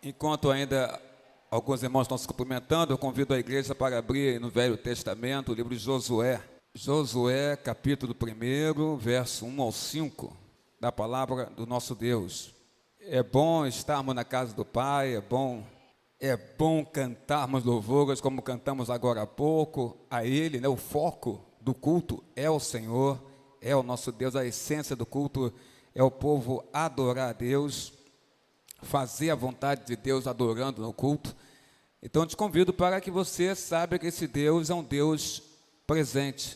Enquanto ainda alguns irmãos estão se cumprimentando, eu convido a igreja para abrir no Velho Testamento o livro de Josué. Josué, capítulo 1, verso 1 ao 5, da palavra do nosso Deus. É bom estarmos na casa do Pai, é bom cantarmos louvores como cantamos agora há pouco, a Ele, né? O foco do culto é o Senhor, é o nosso Deus, a essência do culto é o povo adorar a Deus, fazer a vontade de Deus adorando no culto. Então eu te convido para que você saiba que esse Deus é um Deus presente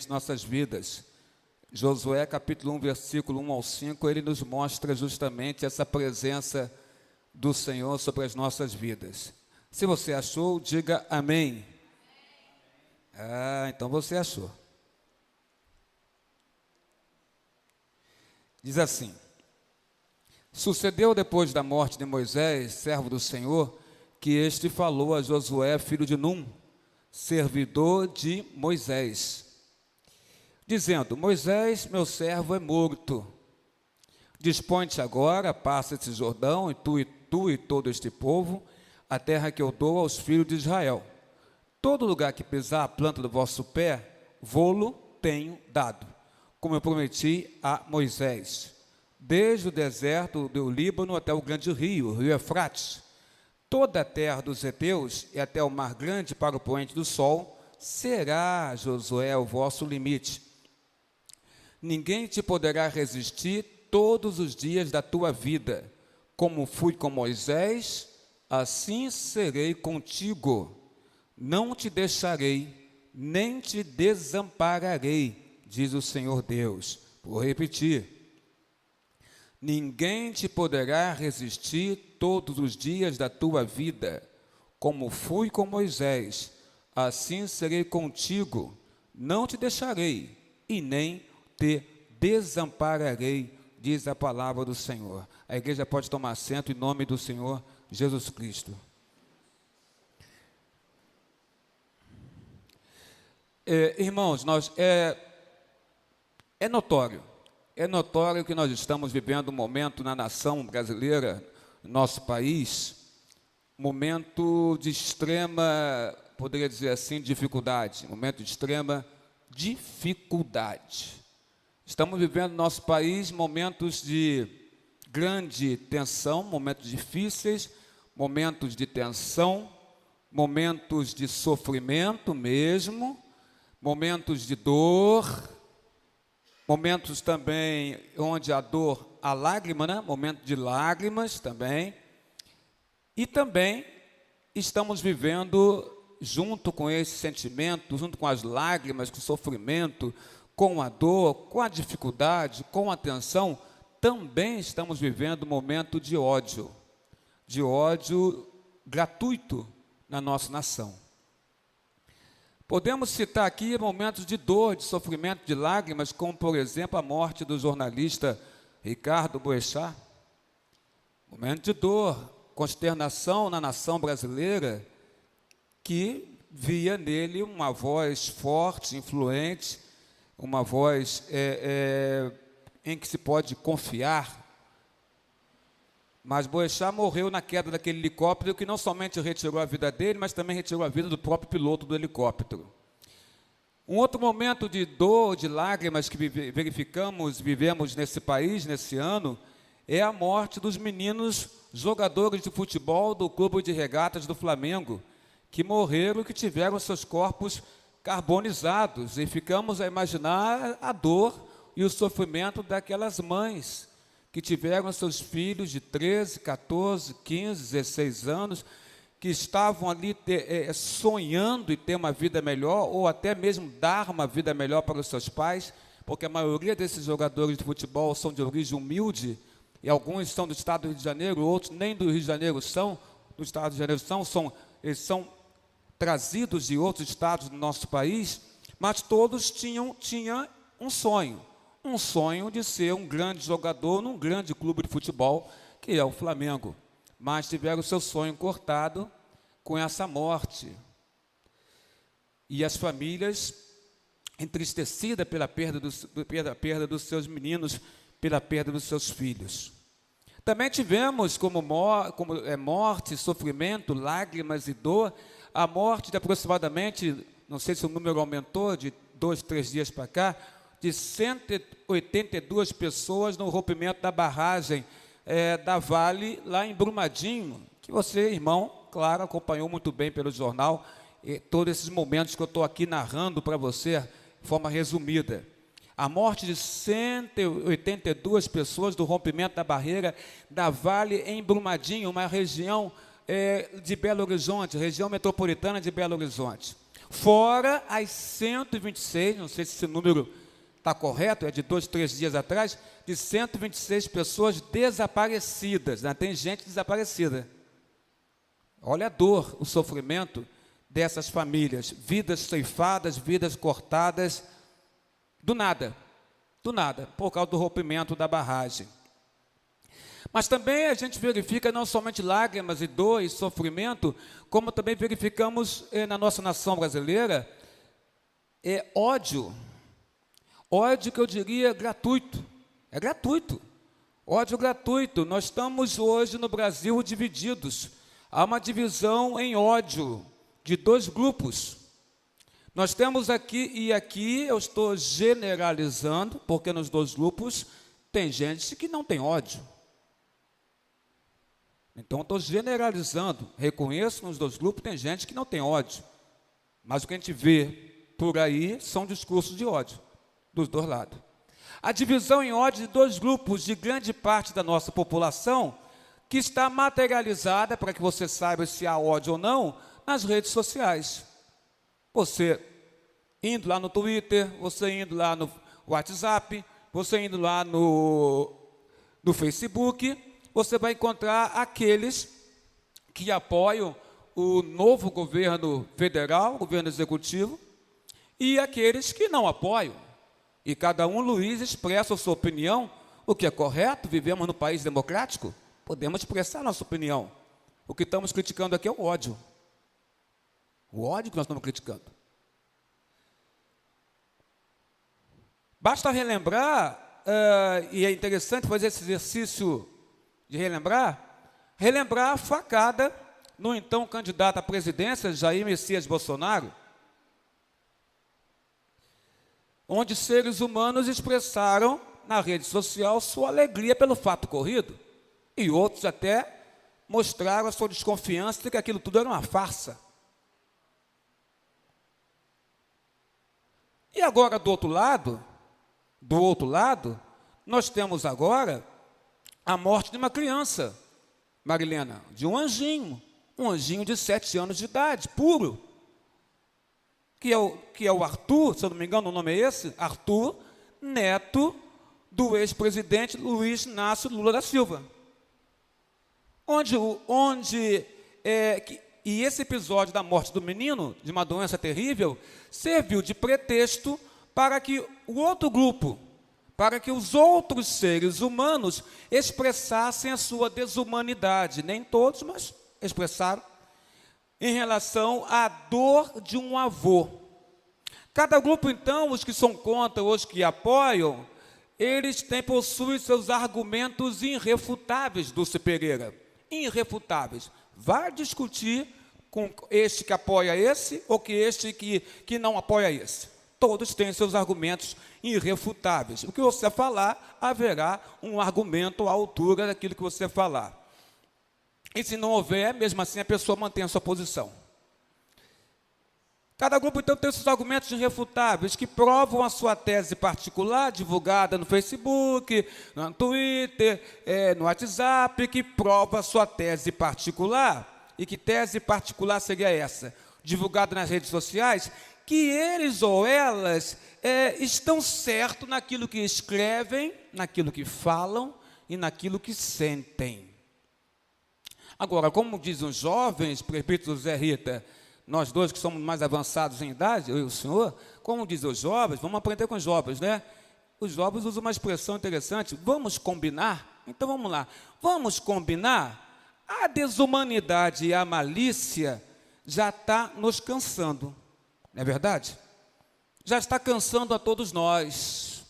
em nossas vidas. Josué capítulo 1, versículo 1 ao 5, ele nos mostra justamente essa presença do Senhor sobre as nossas vidas. Se você achou, diga amém. Então você achou. Diz assim: sucedeu depois da morte de Moisés, servo do Senhor, que este falou a Josué, filho de Num, servidor de Moisés, dizendo: Moisés, meu servo, é morto. Dispõe-te agora, passa esse Jordão, e tu e todo este povo, a terra que eu dou aos filhos de Israel. Todo lugar que pisar a planta do vosso pé, vô-lo tenho dado, como eu prometi a Moisés. Desde o deserto do Líbano até o grande rio, o rio Eufrates, toda a terra dos heteus e até o mar grande para o poente do sol, será, Josué, o vosso limite. Ninguém te poderá resistir todos os dias da tua vida. Como fui com Moisés, assim serei contigo. Não te deixarei, nem te desampararei, diz o Senhor Deus. Vou repetir. Ninguém te poderá resistir todos os dias da tua vida. Como fui com Moisés, assim serei contigo. Não te deixarei e nem te desampararei, diz a palavra do Senhor. A igreja pode tomar assento em nome do Senhor Jesus Cristo. Irmãos, é notório que nós estamos vivendo um momento na nação brasileira, no nosso país, momento de extrema, poderia dizer assim, dificuldade, momento de extrema dificuldade. Estamos vivendo no nosso país momentos de grande tensão, momentos difíceis, momentos de tensão, momentos de sofrimento mesmo, momentos de dor, momentos também onde a dor, a lágrima, né? Momento de lágrimas também. E também estamos vivendo, junto com esse sentimento, junto com as lágrimas, com o sofrimento, com a dor, com a dificuldade, com a tensão, também estamos vivendo um momento de ódio gratuito na nossa nação. Podemos citar aqui momentos de dor, de sofrimento, de lágrimas, como, por exemplo, a morte do jornalista Ricardo Boechat. Momento de dor, consternação na nação brasileira, que via nele uma voz forte, influente, uma voz em que se pode confiar. Mas Boechat morreu na queda daquele helicóptero, que não somente retirou a vida dele, mas também retirou a vida do próprio piloto do helicóptero. Um outro momento de dor, de lágrimas que vivemos nesse país, nesse ano, é a morte dos meninos jogadores de futebol do Clube de Regatas do Flamengo, que morreram e que tiveram seus corpos carbonizados. E ficamos a imaginar a dor e o sofrimento daquelas mães que tiveram seus filhos de 13, 14, 15, 16 anos, que estavam ali sonhando em ter uma vida melhor, ou até mesmo dar uma vida melhor para os seus pais, porque a maioria desses jogadores de futebol são de origem humilde, e alguns são do estado do Rio de Janeiro, outros nem do Rio de Janeiro são, do estado do Rio de Janeiro eles são trazidos de outros estados do nosso país, mas todos tinham um sonho de ser um grande jogador num grande clube de futebol, que é o Flamengo. Mas tiveram o seu sonho cortado com essa morte. E as famílias entristecidas pela perda dos seus meninos, pela perda dos seus filhos. Também tivemos como morte, sofrimento, lágrimas e dor, a morte de aproximadamente, não sei se o número aumentou de 2, 3 dias para cá, de 182 pessoas no rompimento da barragem da Vale, lá em Brumadinho, que você, irmão, claro, acompanhou muito bem pelo jornal, todos esses momentos que eu estou aqui narrando para você de forma resumida. A morte de 182 pessoas do rompimento da barreira da Vale em Brumadinho, uma região de Belo Horizonte, região metropolitana de Belo Horizonte. Fora as 126, não sei se esse número está correto, é de 2, 3 dias atrás, de 126 pessoas desaparecidas, né? Tem gente desaparecida. Olha a dor, o sofrimento dessas famílias, vidas ceifadas, vidas cortadas, do nada, por causa do rompimento da barragem. Mas também a gente verifica não somente lágrimas e dor e sofrimento, como também verificamos na nossa nação brasileira, ódio que eu diria gratuito, é gratuito, ódio gratuito. Nós estamos hoje no Brasil divididos, há uma divisão em ódio de 2 grupos. Nós temos aqui, e aqui eu estou generalizando, porque nos 2 grupos tem gente que não tem ódio. Então, eu estou generalizando, reconheço nos 2 grupos tem gente que não tem ódio. Mas o que a gente vê por aí são discursos de ódio, dos 2 lados. A divisão em ódio de 2 grupos de grande parte da nossa população, que está materializada, para que você saiba se há ódio ou não, nas redes sociais. Você indo lá no Twitter, você indo lá no WhatsApp, você indo lá no Facebook, você vai encontrar aqueles que apoiam o novo governo federal, o governo executivo, e aqueles que não apoiam. E cada um, Luiz, expressa a sua opinião, o que é correto, vivemos num país democrático, podemos expressar a nossa opinião. O que estamos criticando aqui é o ódio. O ódio que nós estamos criticando. Basta relembrar, e é interessante fazer esse exercício de relembrar a facada no então candidato à presidência, Jair Messias Bolsonaro, onde seres humanos expressaram na rede social sua alegria pelo fato ocorrido, e outros até mostraram a sua desconfiança de que aquilo tudo era uma farsa. E agora, do outro lado, nós temos agora a morte de uma criança, Marilena, de um anjinho de 7 anos de idade, puro, que é o Arthur, se eu não me engano o nome é esse, Arthur, neto do ex-presidente Luiz Inácio Lula da Silva. E esse episódio da morte do menino, de uma doença terrível, serviu de pretexto para que o outro grupo, para que os outros seres humanos expressassem a sua desumanidade, nem todos, mas expressaram, em relação à dor de um avô. Cada grupo, então, os que são contra, os que apoiam, eles possuem seus argumentos irrefutáveis, Dulce Pereira, irrefutáveis. Vai discutir com este que apoia esse ou que este que não apoia esse. Todos têm seus argumentos irrefutáveis. O que você falar, haverá um argumento à altura daquilo que você falar. E se não houver, mesmo assim a pessoa mantém a sua posição. Cada grupo, então, tem seus argumentos irrefutáveis, que provam a sua tese particular, divulgada no Facebook, no Twitter, no WhatsApp, que prova a sua tese particular. E que tese particular seria essa? Divulgada nas redes sociais, que eles ou elas estão certos naquilo que escrevem, naquilo que falam e naquilo que sentem. Agora, como dizem os jovens, presbítero Zé Rita, nós dois que somos mais avançados em idade, eu e o senhor, como dizem os jovens, vamos aprender com os jovens, né? Os jovens usam uma expressão interessante, vamos combinar? Então vamos lá, vamos combinar? A desumanidade e a malícia já está nos cansando, não é verdade? Já está cansando a todos nós.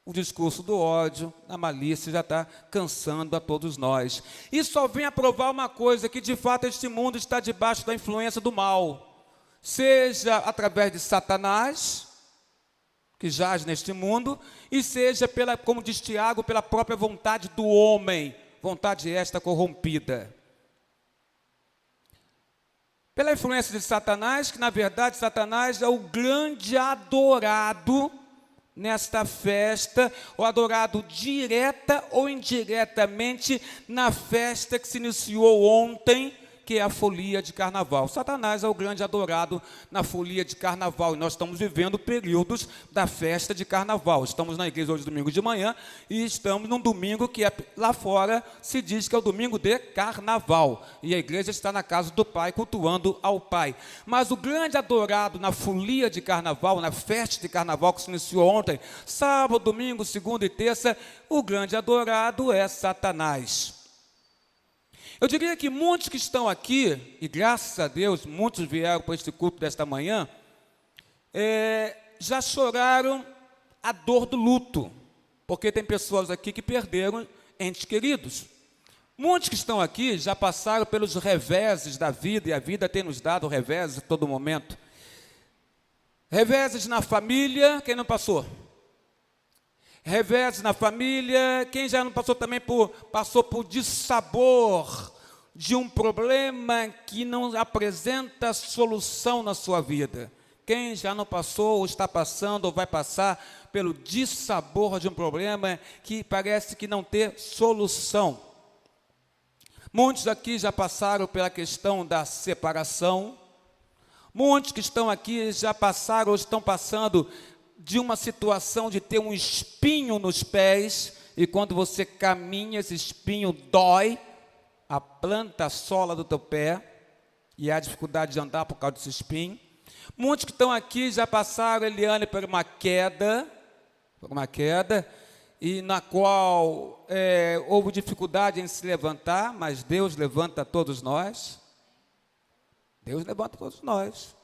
O discurso do ódio, a malícia já está cansando a todos nós. E só vem a provar uma coisa, que de fato este mundo está debaixo da influência do mal. Seja através de Satanás, que jaz neste mundo, e seja, como diz Tiago, pela própria vontade do homem, vontade esta corrompida. Pela influência de Satanás, que na verdade Satanás é o grande adorado nesta festa, ou adorado direta ou indiretamente na festa que se iniciou ontem, que é a folia de carnaval. Satanás é o grande adorado na folia de carnaval, e nós estamos vivendo períodos da festa de carnaval. Estamos na igreja hoje, domingo de manhã, e estamos num domingo que lá fora se diz que é o domingo de carnaval, e a igreja está na casa do Pai, cultuando ao Pai. Mas o grande adorado na folia de carnaval, na festa de carnaval que se iniciou ontem, sábado, domingo, segunda e terça, o grande adorado é Satanás. Eu diria que muitos que estão aqui, e graças a Deus, muitos vieram para este culto desta manhã, já choraram a dor do luto, porque tem pessoas aqui que perderam entes queridos. Muitos que estão aqui já passaram pelos reveses da vida, e a vida tem nos dado reveses a todo momento. Reveses na família, quem não passou? Reveses na família, quem já não passou também passou por dissabor de um problema que não apresenta solução na sua vida. Quem já não passou, ou está passando, ou vai passar pelo dissabor de um problema que parece que não tem solução. Muitos aqui já passaram pela questão da separação. Muitos que estão aqui já passaram ou estão passando de uma situação de ter um espinho nos pés, e quando você caminha, esse espinho dói, a planta, a sola do teu pé, e há dificuldade de andar por causa desse espinho. Muitos que estão aqui já passaram, Eliane, por uma queda, e na qual houve dificuldade em se levantar, mas Deus levanta todos nós. Deus levanta todos nós.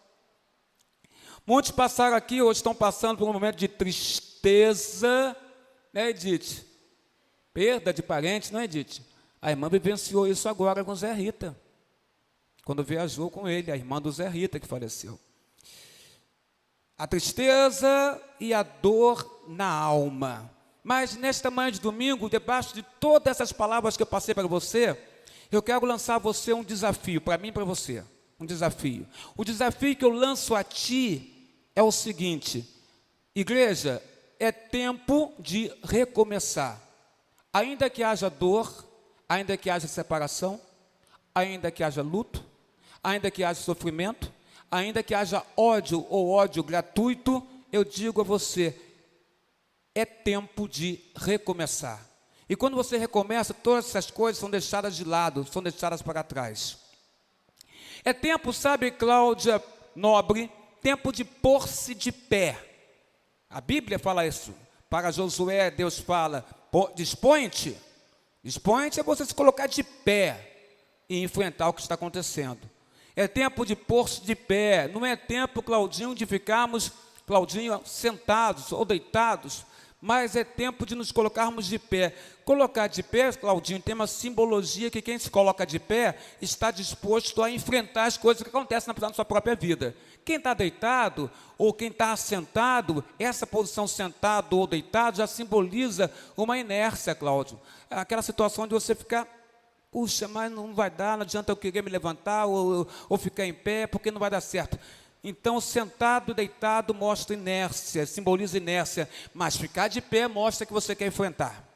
Muitos passaram aqui, ou estão passando por um momento de tristeza, né, Edith? Perda de parentes, não é, Edith? A irmã vivenciou isso agora com o Zé Rita, quando viajou com ele, a irmã do Zé Rita que faleceu. A tristeza e a dor na alma. Mas nesta manhã de domingo, debaixo de todas essas palavras que eu passei para você, eu quero lançar a você um desafio, para mim e para você. Um desafio. O desafio que eu lanço a ti é o seguinte: igreja, é tempo de recomeçar. Ainda que haja dor, ainda que haja separação, ainda que haja luto, ainda que haja sofrimento, ainda que haja ódio ou ódio gratuito, eu digo a você, é tempo de recomeçar. E quando você recomeça, todas essas coisas são deixadas de lado, são deixadas para trás. É tempo, sabe, Cláudia Nobre, tempo de pôr-se de pé. A Bíblia fala isso. Para Josué, Deus fala, dispõe-te. Dispõe-te é você se colocar de pé e enfrentar o que está acontecendo. É tempo de pôr-se de pé. Não é tempo, Claudinho, de ficarmos, Claudinho, sentados ou deitados, mas é tempo de nos colocarmos de pé. Colocar de pé, Claudinho, tem uma simbologia que quem se coloca de pé está disposto a enfrentar as coisas que acontecem na sua própria vida. Quem está deitado ou quem está sentado, essa posição sentado ou deitado já simboliza uma inércia, Cláudio. Aquela situação de você ficar, puxa, mas não vai dar, não adianta eu querer me levantar ou ficar em pé, porque não vai dar certo. Então, sentado, deitado, mostra inércia, simboliza inércia, mas ficar de pé mostra que você quer enfrentar.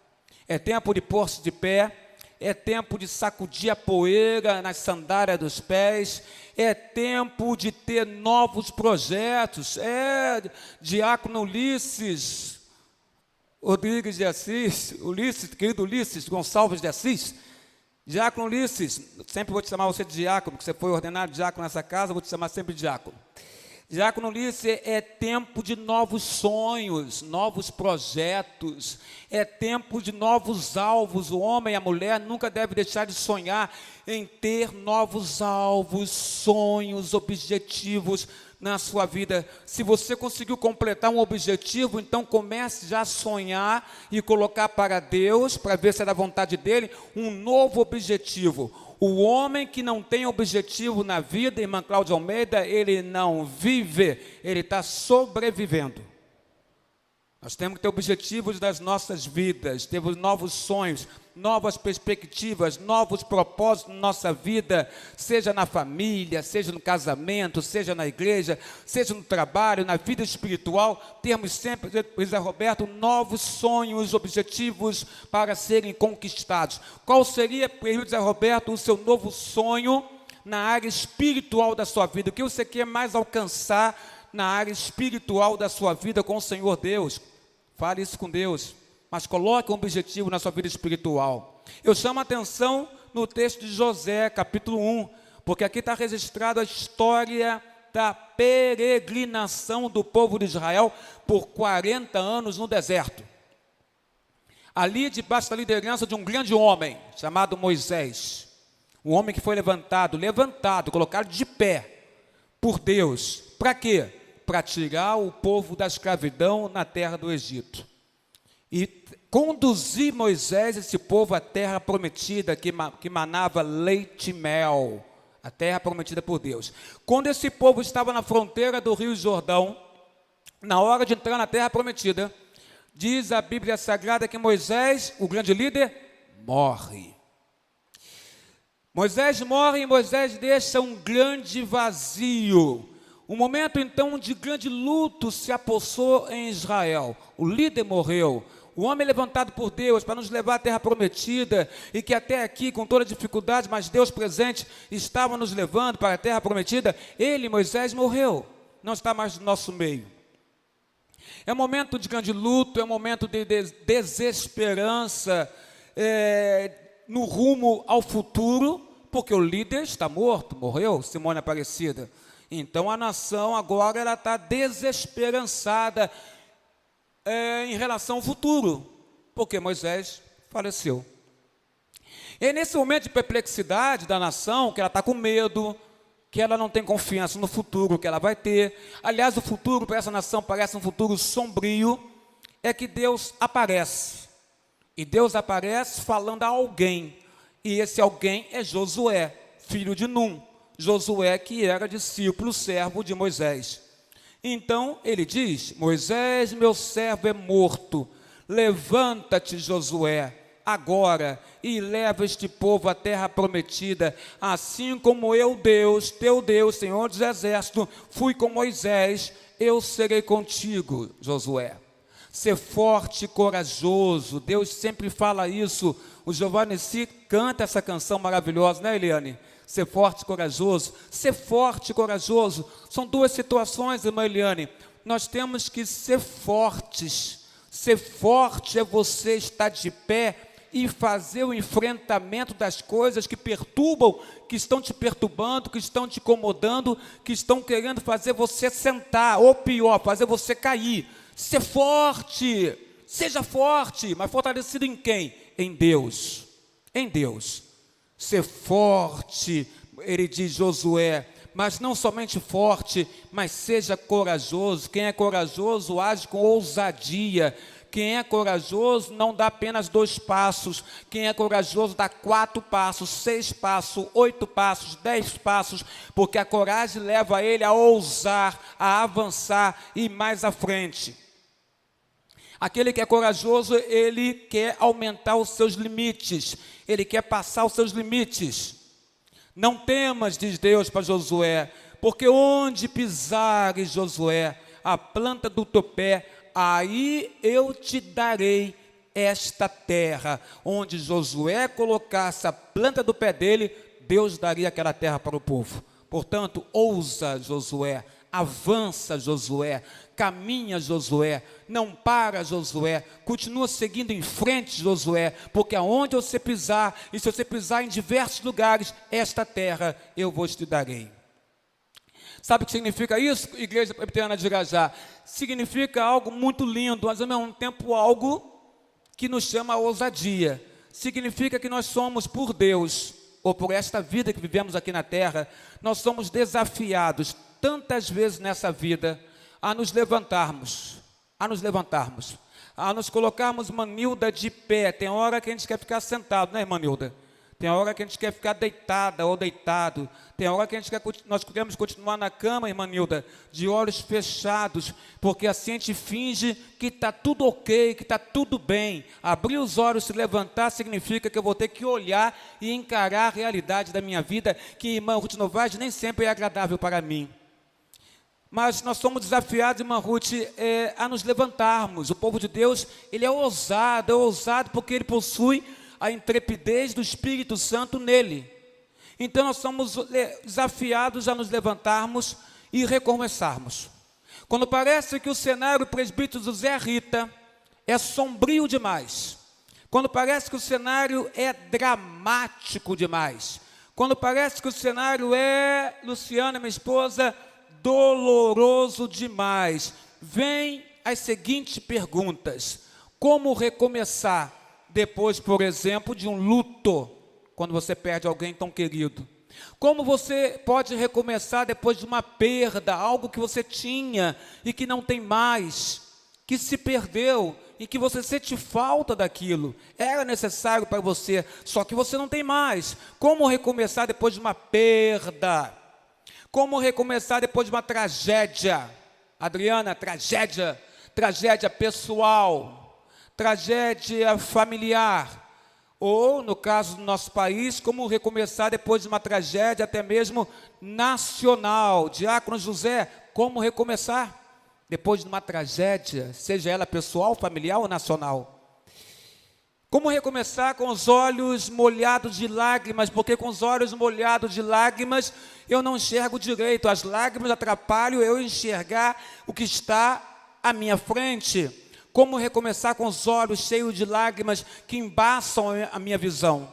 É tempo de pôr-se de pé, é tempo de sacudir a poeira nas sandálias dos pés, é tempo de ter novos projetos. Diácono Ulisses Rodrigues de Assis, querido Ulisses Gonçalves de Assis, Diácono Ulisses, sempre vou te chamar você de diácono, porque você foi ordenado diácono nessa casa, vou te chamar sempre de diácono. Diácono Ulisses, é tempo de novos sonhos, novos projetos, é tempo de novos alvos. O homem e a mulher nunca devem deixar de sonhar em ter novos alvos, sonhos, objetivos na sua vida. Se você conseguiu completar um objetivo, então comece já a sonhar e colocar para Deus, para ver se é da vontade dele, um novo objetivo. O homem que não tem objetivo na vida, irmã Cláudia Almeida, ele não vive, ele está sobrevivendo. Nós temos que ter objetivos das nossas vidas, temos novos sonhos, novas perspectivas, novos propósitos na nossa vida, seja na família, seja no casamento, seja na igreja, seja no trabalho, na vida espiritual. Temos sempre, José Roberto, novos sonhos, objetivos para serem conquistados. Qual seria, José Roberto, o seu novo sonho na área espiritual da sua vida? O que você quer mais alcançar na área espiritual da sua vida com o Senhor Deus? Fale isso com Deus, mas coloque um objetivo na sua vida espiritual. Eu chamo a atenção no texto de José, capítulo 1, porque aqui está registrada a história da peregrinação do povo de Israel por 40 anos no deserto. Ali, debaixo da liderança de um grande homem, chamado Moisés, um homem que foi levantado, colocado de pé por Deus. Para quê? Para tirar o povo da escravidão na terra do Egito. E conduzir Moisés, esse povo, à terra prometida, que manava leite e mel, a terra prometida por Deus. Quando esse povo estava na fronteira do Rio Jordão, na hora de entrar na terra prometida, diz a Bíblia Sagrada que Moisés, o grande líder, morre. Moisés morre e Moisés deixa um grande vazio. Um momento, então, de grande luto se apossou em Israel. O líder morreu. O homem levantado por Deus para nos levar à terra prometida, e que até aqui, com toda dificuldade, mas Deus presente, estava nos levando para a terra prometida. Ele, Moisés, morreu. Não está mais no nosso meio. É um momento de grande luto, é um momento de desesperança no rumo ao futuro, porque o líder está morto, morreu, Simone Aparecida. Então a nação agora ela está desesperançada em relação ao futuro, porque Moisés faleceu. E nesse momento de perplexidade da nação, que ela está com medo, que ela não tem confiança no futuro que ela vai ter. Aliás, o futuro para essa nação parece um futuro sombrio, é que Deus aparece. E Deus aparece falando a alguém, e esse alguém é Josué, filho de Num. Josué, que era discípulo, servo de Moisés. Então ele diz: Moisés, meu servo, é morto. Levanta-te, Josué, agora, e leva este povo à terra prometida, assim como eu, Deus, teu Deus, Senhor dos Exércitos, fui com Moisés, eu serei contigo, Josué. Ser forte e corajoso. Deus sempre fala isso. O Giovanni Si canta essa canção maravilhosa, né, Eliane? Ser forte e corajoso. Ser forte e corajoso são duas situações, irmã Eliane. Nós temos que ser fortes. Ser forte é você estar de pé e fazer o enfrentamento das coisas que perturbam, que estão te perturbando, que estão te incomodando, que estão querendo fazer você sentar, ou pior, fazer você cair. Ser forte, seja forte, mas fortalecido em quem? Em Deus. Em Deus. Ser forte, ele diz Josué, mas não somente forte, mas seja corajoso. Quem é corajoso age com ousadia. Quem é corajoso não dá apenas 2 passos. Quem é corajoso dá 4 passos, 6 passos, 8 passos, 10 passos, porque a coragem leva ele a ousar, a avançar e ir mais à frente. Aquele que é corajoso, ele quer aumentar os seus limites, ele quer passar os seus limites. Não temas, diz Deus para Josué, porque onde pisares, Josué, a planta do teu pé, aí eu te darei esta terra. Onde Josué colocasse a planta do pé dele, Deus daria aquela terra para o povo. Portanto, ousa, Josué, avança, Josué, caminha, Josué, não para, Josué, continua seguindo em frente, Josué, porque aonde você pisar, e se você pisar em diversos lugares, esta terra eu vos te darei. Sabe o que significa isso, Igreja Presbiteriana de Irajá? Significa algo muito lindo, mas ao mesmo tempo algo que nos chama a ousadia. Significa que nós somos, por Deus, ou por esta vida que vivemos aqui na terra, nós somos desafiados tantas vezes nessa vida a nos levantarmos, a nos colocarmos, Manilda, de pé. Tem hora que a gente quer ficar sentado, né, Manilda? Tem hora que a gente quer ficar deitada ou deitado. Tem hora que nós queremos continuar na cama, irmã Nilda, de olhos fechados, porque assim a gente finge que está tudo ok, que está tudo bem. Abrir os olhos, se levantar, significa que eu vou ter que olhar e encarar a realidade da minha vida, que, irmã Ruth Novaes, nem sempre é agradável para mim. Mas nós somos desafiados, irmã Ruth, a nos levantarmos. O povo de Deus, ele é ousado porque ele possui a intrepidez do Espírito Santo nele. Então nós somos desafiados a nos levantarmos e recomeçarmos. Quando parece que o cenário presbítero José Rita é sombrio demais, quando parece que o cenário é dramático demais, quando parece que o cenário é, Luciana, minha esposa, doloroso demais, vem as seguintes perguntas: como recomeçar depois, por exemplo, de um luto, quando você perde alguém tão querido? Como você pode recomeçar depois de uma perda, algo que você tinha e que não tem mais, que se perdeu e que você sente falta daquilo? Era necessário para você, só que você não tem mais. Como recomeçar depois de uma perda? Como recomeçar depois de uma tragédia? Adriana, tragédia pessoal, tragédia familiar, ou, no caso do nosso país, como recomeçar depois de uma tragédia até mesmo nacional. Diácono José, como recomeçar depois de uma tragédia, seja ela pessoal, familiar ou nacional? Como recomeçar com os olhos molhados de lágrimas, porque com os olhos molhados de lágrimas eu não enxergo direito, as lágrimas atrapalham eu enxergar o que está à minha frente. Como recomeçar com os olhos cheios de lágrimas que embaçam a minha visão?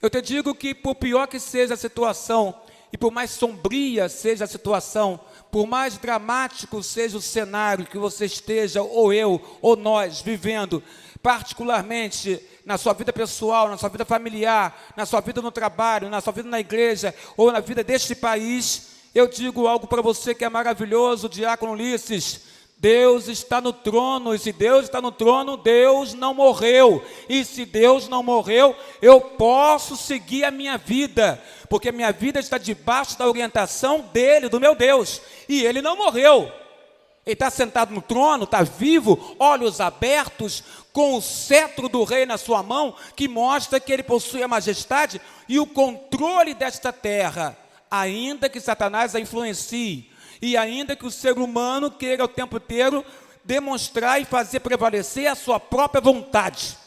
Eu te digo que, por pior que seja a situação, e por mais sombria seja a situação, por mais dramático seja o cenário que você esteja, ou eu, ou nós, vivendo, particularmente na sua vida pessoal, na sua vida familiar, na sua vida no trabalho, na sua vida na igreja, ou na vida deste país, eu digo algo para você que é maravilhoso, Diácono Ulisses: Deus está no trono, e se Deus está no trono, Deus não morreu. E se Deus não morreu, eu posso seguir a minha vida, porque a minha vida está debaixo da orientação dele, do meu Deus, e ele não morreu. Ele está sentado no trono, está vivo, olhos abertos, com o cetro do rei na sua mão, que mostra que ele possui a majestade e o controle desta terra, ainda que Satanás a influencie. E ainda que o ser humano queira o tempo inteiro demonstrar e fazer prevalecer a sua própria vontade.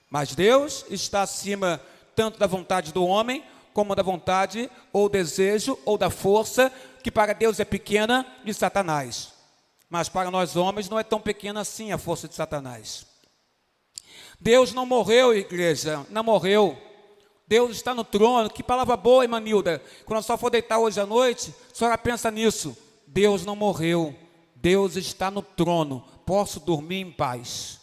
Mas Deus está acima tanto da vontade do homem, como da vontade, ou desejo, ou da força, que para Deus é pequena, de Satanás. Mas para nós homens não é tão pequena assim a força de Satanás. Deus não morreu, igreja, não morreu. Deus está no trono. Que palavra boa, irmã Nilda. Quando a senhora for deitar hoje à noite, a senhora pensa nisso. Deus não morreu, Deus está no trono, posso dormir em paz.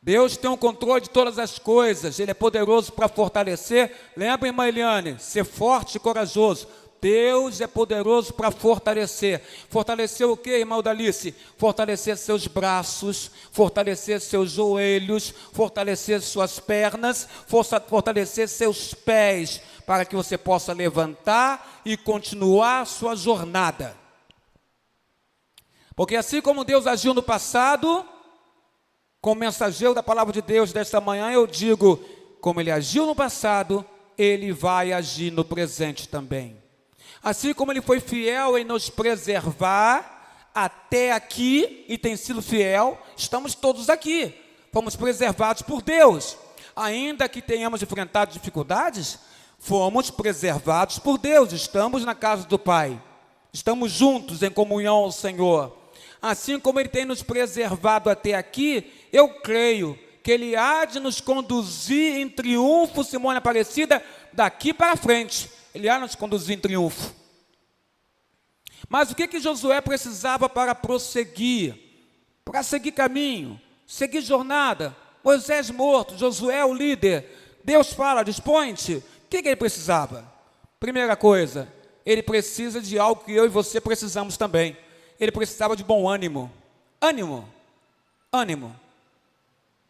Deus tem o controle de todas as coisas, Ele é poderoso para fortalecer. Lembra, irmã Eliane, ser forte e corajoso. Deus é poderoso para fortalecer. Fortalecer o que, irmã Odalice? Fortalecer seus braços, fortalecer seus joelhos, fortalecer suas pernas, fortalecer seus pés, para que você possa levantar e continuar a sua jornada. Porque assim como Deus agiu no passado, como mensageiro da palavra de Deus desta manhã, eu digo, como Ele agiu no passado, Ele vai agir no presente também. Assim como Ele foi fiel em nos preservar até aqui, e tem sido fiel, estamos todos aqui, fomos preservados por Deus. Ainda que tenhamos enfrentado dificuldades, fomos preservados por Deus, estamos na casa do Pai, estamos juntos em comunhão ao Senhor. Assim como Ele tem nos preservado até aqui, eu creio que Ele há de nos conduzir em triunfo, Simone Aparecida, daqui para frente. Ele há de nos conduzir em triunfo. Mas o que Josué precisava para prosseguir? Para seguir caminho, seguir jornada? Moisés morto, Josué o líder. Deus fala, dispõe-te. O que ele precisava? Primeira coisa, ele precisa de algo que eu e você precisamos também. Ele precisava de bom ânimo. Ânimo.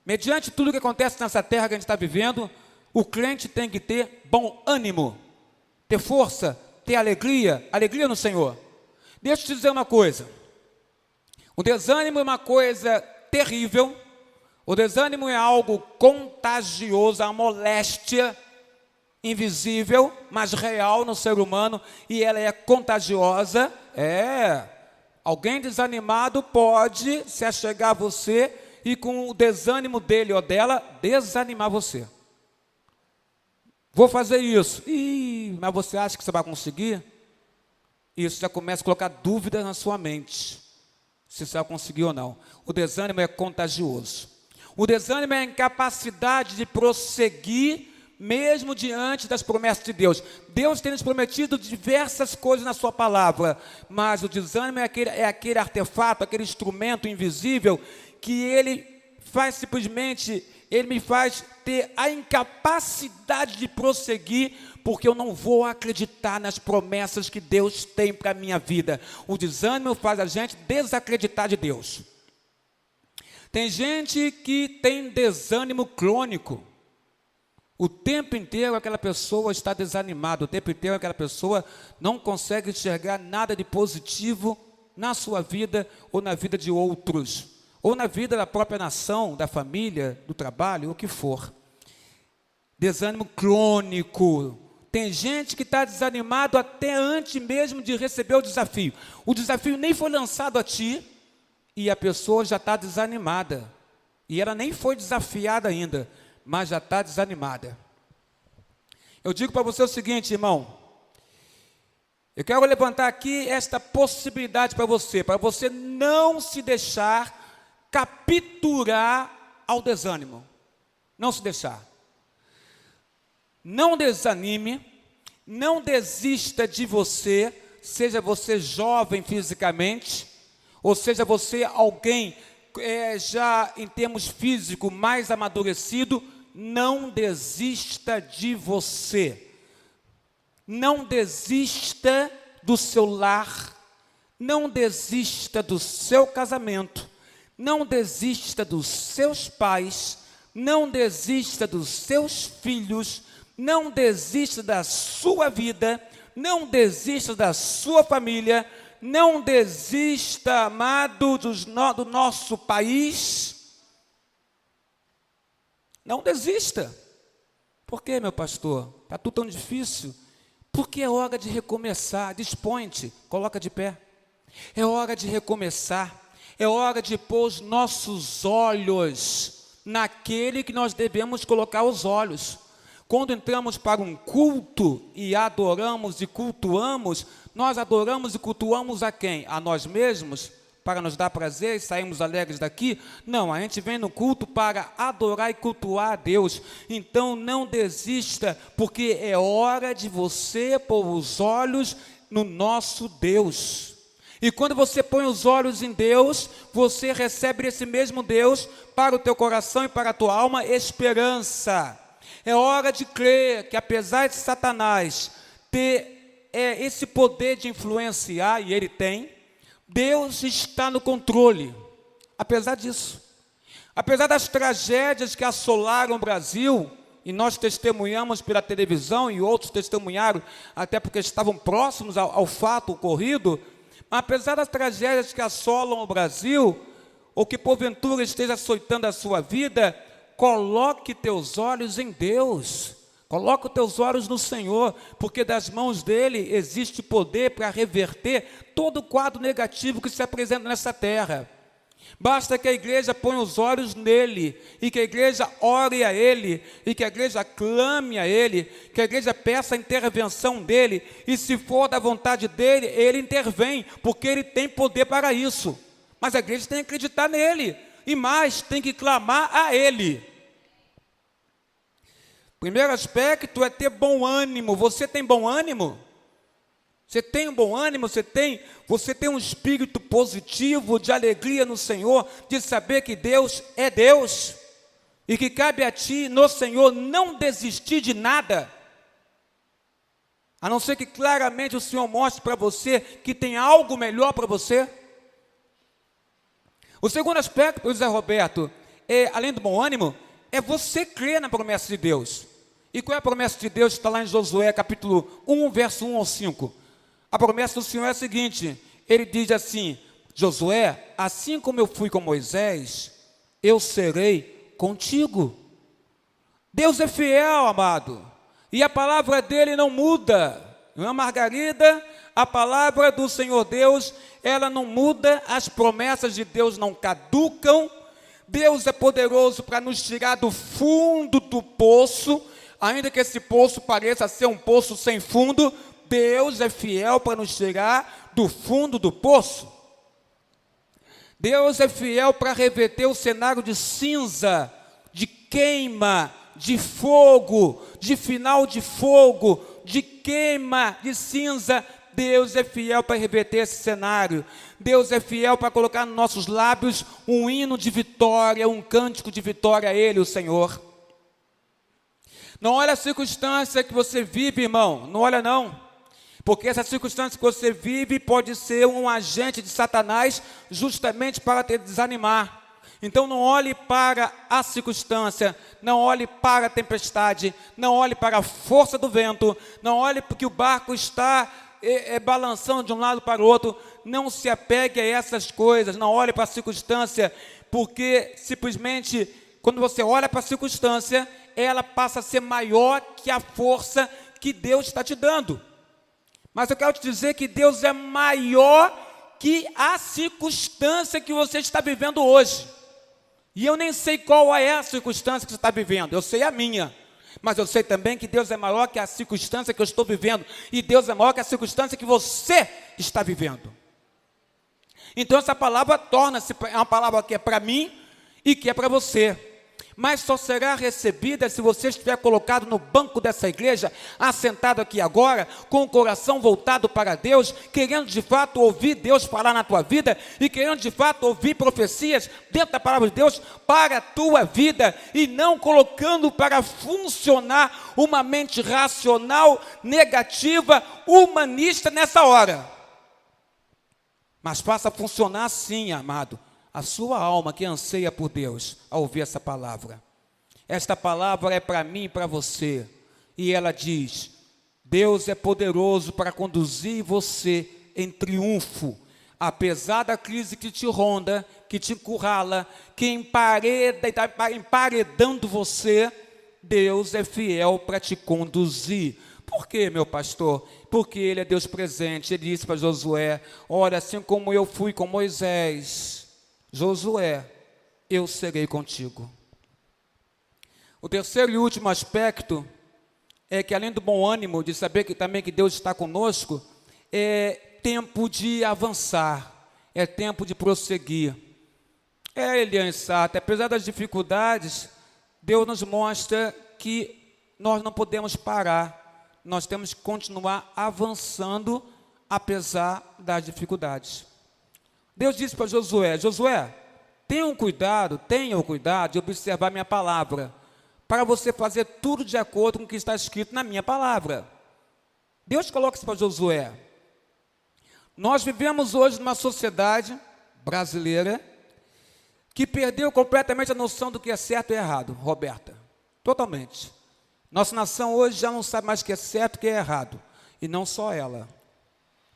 Mediante tudo que acontece nessa terra que a gente está vivendo, o crente tem que ter bom ânimo, ter força, ter alegria no Senhor. Deixa eu te dizer uma coisa, o desânimo é uma coisa terrível, o desânimo é algo contagioso, a moléstia invisível, mas real no ser humano, e ela é contagiosa. Alguém desanimado pode se achegar a você e com o desânimo dele ou dela, desanimar você. Vou fazer isso. Mas você acha que você vai conseguir? Isso já começa a colocar dúvidas na sua mente, se você vai conseguir ou não. O desânimo é contagioso. O desânimo é a incapacidade de prosseguir, mesmo diante das promessas de Deus. Deus tem nos prometido diversas coisas na sua palavra, mas o desânimo é aquele artefato, aquele instrumento invisível, que ele faz simplesmente, ele me faz ter a incapacidade de prosseguir, porque eu não vou acreditar nas promessas que Deus tem para a minha vida. O desânimo faz a gente desacreditar de Deus. Tem gente que tem desânimo crônico. O tempo inteiro aquela pessoa está desanimada, o tempo inteiro aquela pessoa não consegue enxergar nada de positivo na sua vida ou na vida de outros, ou na vida da própria nação, da família, do trabalho, o que for. Desânimo crônico. Tem gente que está desanimado até antes mesmo de receber o desafio. O desafio nem foi lançado a ti e a pessoa já está desanimada. E ela nem foi desafiada ainda, mas já está desanimada. Eu digo para você o seguinte, irmão. Eu quero levantar aqui esta possibilidade para você não se deixar capturar ao desânimo. Não se deixar. Não desanime, não desista de você, seja você jovem fisicamente, ou seja você alguém já em termos físicos mais amadurecido, não desista de você. Não desista do seu lar, não desista do seu casamento, não desista dos seus pais, não desista dos seus filhos, não desista da sua vida, não desista da sua família, não desista, amado, do nosso país. Não desista. Por que, meu pastor? Está tudo tão difícil. Porque é hora de recomeçar. Dispõe-te, coloca de pé. É hora de recomeçar. É hora de pôr os nossos olhos naquele que nós devemos colocar os olhos. Quando entramos para um culto e adoramos e cultuamos, nós adoramos e cultuamos a quem? A nós mesmos, para nos dar prazer e sairmos alegres daqui? Não, a gente vem no culto para adorar e cultuar a Deus. Então não desista, porque é hora de você pôr os olhos no nosso Deus. E quando você põe os olhos em Deus, você recebe esse mesmo Deus para o teu coração e para a tua alma esperança. É hora de crer que apesar de Satanás ter esse poder de influenciar, e ele tem, Deus está no controle, apesar disso. Apesar das tragédias que assolaram o Brasil, e nós testemunhamos pela televisão, e outros testemunharam, até porque estavam próximos ao fato ocorrido, mas apesar das tragédias que assolam o Brasil, ou que porventura esteja açoitando a sua vida, coloque teus olhos em Deus, coloque os teus olhos no Senhor, porque das mãos dele existe poder para reverter todo o quadro negativo que se apresenta nessa terra. Basta que a igreja ponha os olhos nele, e que a igreja ore a ele, e que a igreja clame a ele, que a igreja peça a intervenção dele, e se for da vontade dele, ele intervém, porque ele tem poder para isso. Mas a igreja tem que acreditar nele, e mais, tem que clamar a ele. Primeiro aspecto é ter bom ânimo. Você tem bom ânimo? Você tem um bom ânimo? Você tem um espírito positivo de alegria no Senhor, de saber que Deus é Deus e que cabe a ti, no Senhor, não desistir de nada, a não ser que claramente o Senhor mostre para você que tem algo melhor para você. O segundo aspecto, José Roberto, além do bom ânimo, é você crer na promessa de Deus. E qual é a promessa de Deus? Está lá em Josué, capítulo 1, verso 1 ao 5. A promessa do Senhor é a seguinte, ele diz assim, Josué, assim como eu fui com Moisés, eu serei contigo. Deus é fiel, amado, e a palavra dele não muda. Irmã Margarida, a palavra do Senhor Deus, ela não muda, as promessas de Deus não caducam. Deus é poderoso para nos tirar do fundo do poço, ainda que esse poço pareça ser um poço sem fundo, Deus é fiel para nos tirar do fundo do poço. Deus é fiel para reverter o cenário de cinza, de queima, de fogo, de final de fogo, de queima, de cinza. Deus é fiel para reverter esse cenário. Deus é fiel para colocar nos nossos lábios um hino de vitória, um cântico de vitória a Ele, o Senhor. Não olha a circunstância que você vive, irmão, não olha não. Porque essa circunstância que você vive pode ser um agente de Satanás justamente para te desanimar. Então não olhe para a circunstância, não olhe para a tempestade, não olhe para a força do vento, não olhe porque o barco está balançando de um lado para o outro. Não se apegue a essas coisas, não olhe para a circunstância, porque simplesmente quando você olha para a circunstância, ela passa a ser maior que a força que Deus está te dando. Mas eu quero te dizer que Deus é maior que a circunstância que você está vivendo hoje. E eu nem sei qual é a circunstância que você está vivendo, eu sei a minha. Mas eu sei também que Deus é maior que a circunstância que eu estou vivendo. E Deus é maior que a circunstância que você está vivendo. Então essa palavra torna-se uma palavra que é para mim e que é para você. Mas só será recebida se você estiver colocado no banco dessa igreja, assentado aqui agora, com o coração voltado para Deus, querendo de fato ouvir Deus falar na tua vida e querendo de fato ouvir profecias dentro da palavra de Deus para a tua vida e não colocando para funcionar uma mente racional, negativa, humanista nessa hora. Mas faça funcionar assim, amado, a sua alma que anseia por Deus, ao ouvir essa palavra. Esta palavra é para mim e para você. E ela diz, Deus é poderoso para conduzir você em triunfo, apesar da crise que te ronda, que te encurrala, que empareda e está emparedando você, Deus é fiel para te conduzir. Por quê, meu pastor? Porque Ele é Deus presente. Ele disse para Josué, olha, assim como eu fui com Moisés, Josué, eu serei contigo. O terceiro e último aspecto é que, além do bom ânimo, de saber que também que Deus está conosco, é tempo de avançar, é tempo de prosseguir. Eliane Sata, apesar das dificuldades, Deus nos mostra que nós não podemos parar, nós temos que continuar avançando, apesar das dificuldades. Deus disse para Josué, Josué, tenha o cuidado de observar minha palavra, para você fazer tudo de acordo com o que está escrito na minha palavra. Deus coloca isso para Josué. Nós vivemos hoje numa sociedade brasileira que perdeu completamente a noção do que é certo e errado, Roberta, totalmente. Nossa nação hoje já não sabe mais o que é certo e o que é errado, e não só ela.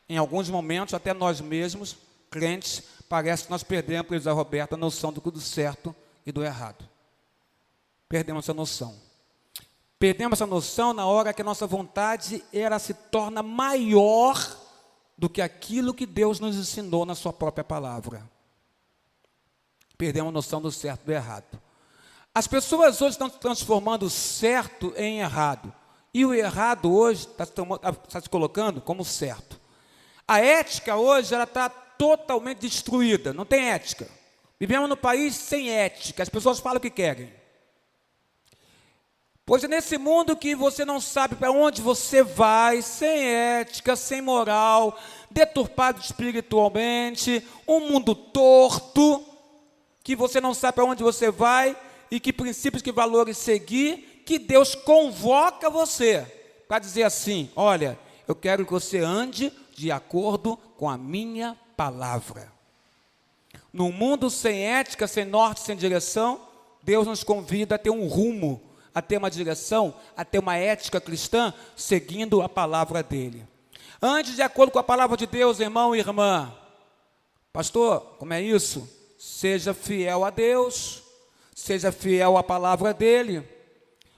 Em alguns momentos, até nós mesmos, crentes, parece que nós perdemos, José Roberto, a noção do certo e do errado. Perdemos essa noção. Perdemos essa noção na hora que a nossa vontade ela se torna maior do que aquilo que Deus nos ensinou na sua própria palavra. Perdemos a noção do certo e do errado. As pessoas hoje estão transformando o certo em errado. E o errado hoje está se colocando como certo. A ética hoje ela está totalmente destruída, não tem ética. Vivemos num país sem ética, as pessoas falam o que querem. Pois é nesse mundo que você não sabe para onde você vai, sem ética, sem moral, deturpado espiritualmente, um mundo torto, que você não sabe para onde você vai e que princípios, que valores seguir, que Deus convoca você para dizer assim: olha, eu quero que você ande de acordo com a minha palavra. Num mundo sem ética, sem norte, sem direção, Deus nos convida a ter um rumo, a ter uma direção, a ter uma ética cristã, seguindo a palavra dele. Ande de acordo com a palavra de Deus, irmão e irmã. Pastor, como é isso? Seja fiel a Deus, seja fiel à palavra dele.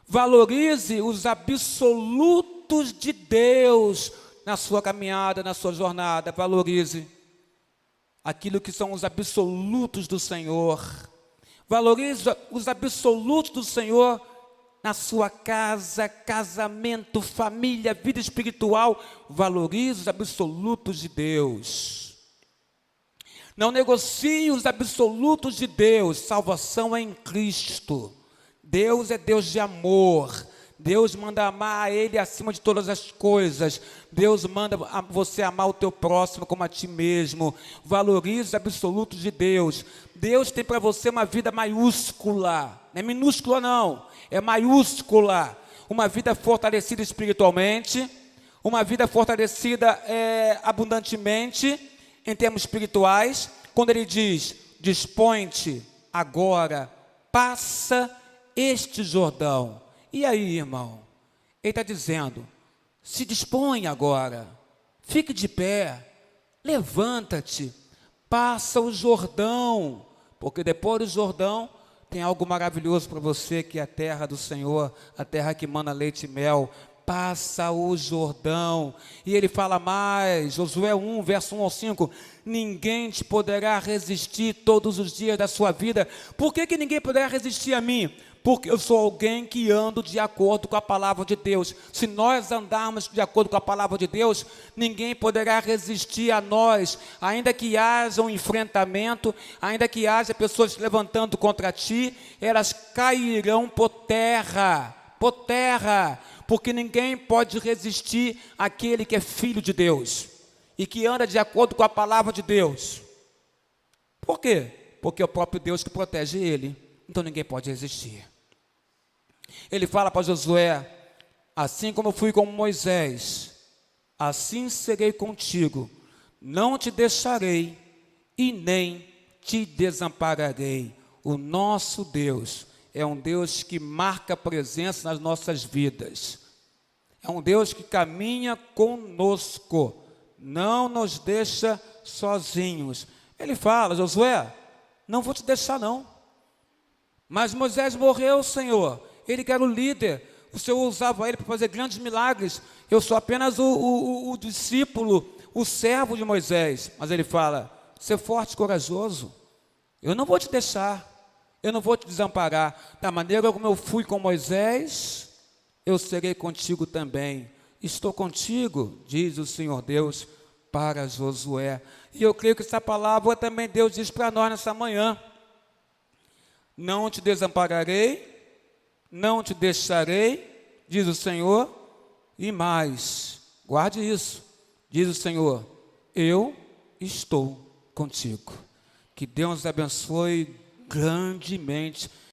Valorize os absolutos de Deus na sua caminhada, na sua jornada. Valorize aquilo que são os absolutos do Senhor. Valorize os absolutos do Senhor na sua casa, casamento, família, vida espiritual. Valorize os absolutos de Deus. Não negocie os absolutos de Deus. Salvação é em Cristo. Deus é Deus de amor. Deus manda amar a Ele acima de todas as coisas. Deus manda você amar o teu próximo como a ti mesmo. Valorize os absolutos de Deus. Deus tem para você uma vida maiúscula. Não é minúscula não, é maiúscula. Uma vida fortalecida espiritualmente. Uma vida fortalecida abundantemente em termos espirituais. Quando Ele diz: dispõe-te agora, passa este Jordão. E aí, irmão? Ele está dizendo: se dispõe agora, fique de pé, levanta-te, passa o Jordão, porque depois do Jordão tem algo maravilhoso para você, que é a terra do Senhor, a terra que mana leite e mel. Passa o Jordão. E ele fala mais, Josué 1, verso 1 ao 5, ninguém te poderá resistir todos os dias da sua vida. Por que ninguém poderá resistir a mim? Porque eu sou alguém que ando de acordo com a palavra de Deus. Se nós andarmos de acordo com a palavra de Deus, ninguém poderá resistir a nós, ainda que haja um enfrentamento, ainda que haja pessoas se levantando contra ti, elas cairão por terra, porque ninguém pode resistir àquele que é filho de Deus e que anda de acordo com a palavra de Deus. Por quê? Porque é o próprio Deus que protege ele, então ninguém pode resistir. Ele fala para Josué: assim como eu fui com Moisés, assim serei contigo, não te deixarei e nem te desampararei. O nosso Deus é um Deus que marca presença nas nossas vidas. É um Deus que caminha conosco, não nos deixa sozinhos. Ele fala: Josué, não vou te deixar não. Mas Moisés morreu, Senhor. Ele que era o líder. O Senhor usava ele para fazer grandes milagres. Eu sou apenas o discípulo, o servo de Moisés. Mas ele fala: ser forte e corajoso. Eu não vou te deixar. Eu não vou te desamparar. Da maneira como eu fui com Moisés, eu serei contigo também. Estou contigo, diz o Senhor Deus para Josué. E eu creio que essa palavra também Deus diz para nós nessa manhã. Não te desampararei, não te deixarei, diz o Senhor, e mais, guarde isso, diz o Senhor, eu estou contigo. Que Deus nos abençoe grandemente